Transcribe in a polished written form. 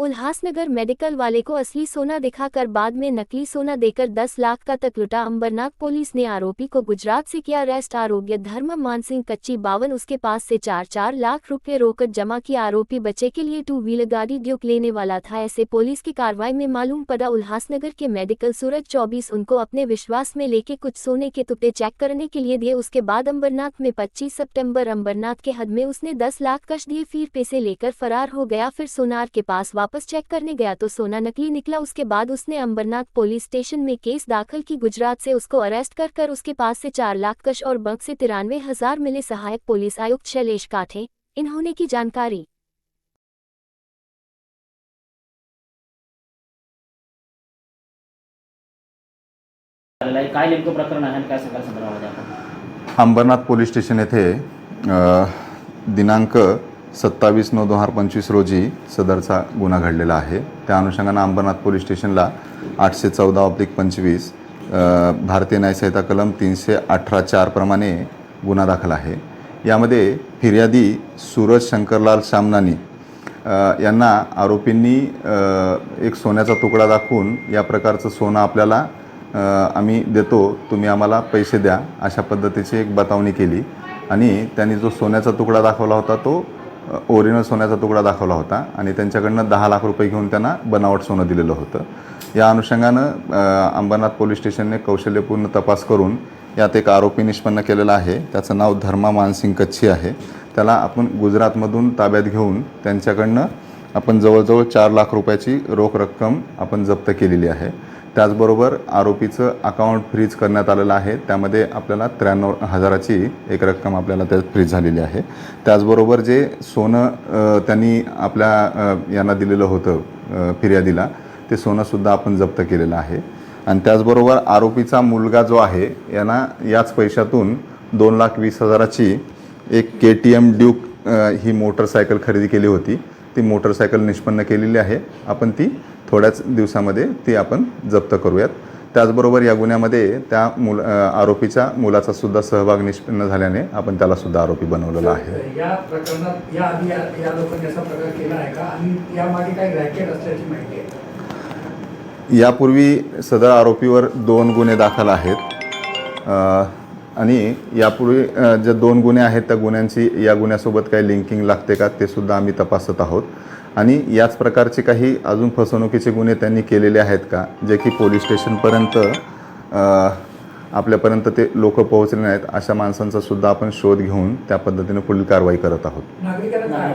Ulhasnagar medical वाले को असली सोना दिखाकर बाद में नकली सोना देकर 10 लाख का तक लूटा। अंबरनाथ पुलिस ने आरोपी को गुजरात से किया अरेस्ट। आरोग्य धर्म मानसिंह कच्ची 52 उसके पास से 4-4 लाख रुपए रोकड़ जमा किया। आरोपी बच्चे के लिए 2 व्हीलर गाड़ी ड्यूक लेने वाला था, ऐसे पुलिस की कार्रवाई में मालूम पड़ा। उल्हासनगर के मेडिकल सूरज 24 उनको अपने विश्वास में लेके कुछ सोने के टुकड़े चेक करने के लिए दिए। उसके बाद अंबरनाथ में 25 सितंबर अंबरनाथ के हद में उसने 10 लाख कैश दिए, फिर पैसे लेकर फरार हो गया। फिर सोनार के पास वापस चेक करने गया तो सोना नकली निकला। उसके बाद उसने अंबरनाथ पुलिस स्टेशन में केस दाखिल की। गुजरात से उसको अरेस्ट कर उसके पास से 4 लाख कैश और बैंक से 93,000 मिले। सहायक पुलिस आयुक्त शैलेश काठे इन्होंने की जानकारी। काय नेमकं प्रकरण आहे आणि काय सांगाल संदर्भामध्ये आपण? अंबरनाथ पोलीस स्टेशन येथे दिनांक 27/9/2025 रोजी सदरचा गुन्हा घडलेला आहे। त्या अनुषंगाने अंबरनाथ पोलीस स्टेशनला 814/25 भारतीय न्याय संहिता कलम 318(4) प्रमाणे गुन्हा दाखल आहे। यामध्ये फिर्यादी सूरज शंकरलाल शामनानी यांना आरोपींनी एक सोन्याचा तुकडा दाखवून या प्रकारचं सोनं आपल्याला आम्ही देतो, तुम्ही आम्हाला पैसे द्या, अशा पद्धतीची एक बतावणी केली आणि त्यांनी जो सोन्याचा तुकडा दाखवला होता तो ओरिजिनल सोन्याचा तुकडा दाखवला होता आणि त्यांच्याकडनं 10 लाख रुपये घेऊन त्यांना बनावट सोनं दिलेलं होतं। या अनुषंगानं अंबरनाथ पोलीस स्टेशनने कौशल्यपूर्ण तपास करून यात एक आरोपी निष्पन्न केलेला आहे। त्याचं नाव धर्मा मानसिंग कच्ची आहे। त्याला आपण गुजरातमधून ताब्यात घेऊन त्यांच्याकडनं आपण जवळजवळ 4 लाख रुपयाची रोख रक्कम आपण जप्त केलेली आहे। त्याचबरोबर आरोपीचं अकाउंट फ्रीज करण्यात आलेलं आहे। त्यामध्ये आपल्याला 93,000ची एक रक्कम आपल्याला त्यात फ्रीज झालेली आहे। त्याचबरोबर जे सोनं त्यांनी आपल्या यांना दिलेलं होतं फिर्यादीला, ते सोनंसुद्धा आपण जप्त केलेलं आहे। आणि त्याचबरोबर आरोपीचा मुलगा जो आहे यांना याच पैशातून 2,20,000ची एक KTM ड्यूक ही मोटरसायकल खरेदी केली होती। ती मोटरसायकल निष्पन्न केलेली आहे। आपण ती थोड्याच दिवसामध्ये ती आपण जप्त करूयात। त्याचबरोबर या गुन्ह्यामध्ये त्या आरोपीच्या मुलाचा सुद्धा सहभाग निष्पन्न झाल्याने आपण त्याला सुद्धा आरोपी बनवलेला आहे। या प्रकरणात या आधी या लोकांनी असा प्रकार केला आहे का आणि यामागे काही रॅकेट असल्याची माहिती आहे? यापूर्वी सदर आरोपीवर 2 गुन्हे दाखल आहेत आणि यापूर्वी जे 2 गुन्हे आहेत त्या गुन्ह्यांची या गुन्ह्यासोबत काही लिंकिंग लागते का ते सुद्धा आम्ही तपासत आहोत। आणि याच प्रकारचे काही अजून फसवणुकीचे गुन्हे त्यांनी केलेले आहेत का, जे की पोलीस स्टेशनपर्यंत आपल्यापर्यंत ते लोक पोहोचले नाहीत, अशा माणसांचा सुद्धा आपण शोध घेऊन त्या पद्धतीने पुढील कारवाई करत आहोत। नागरिकांना काय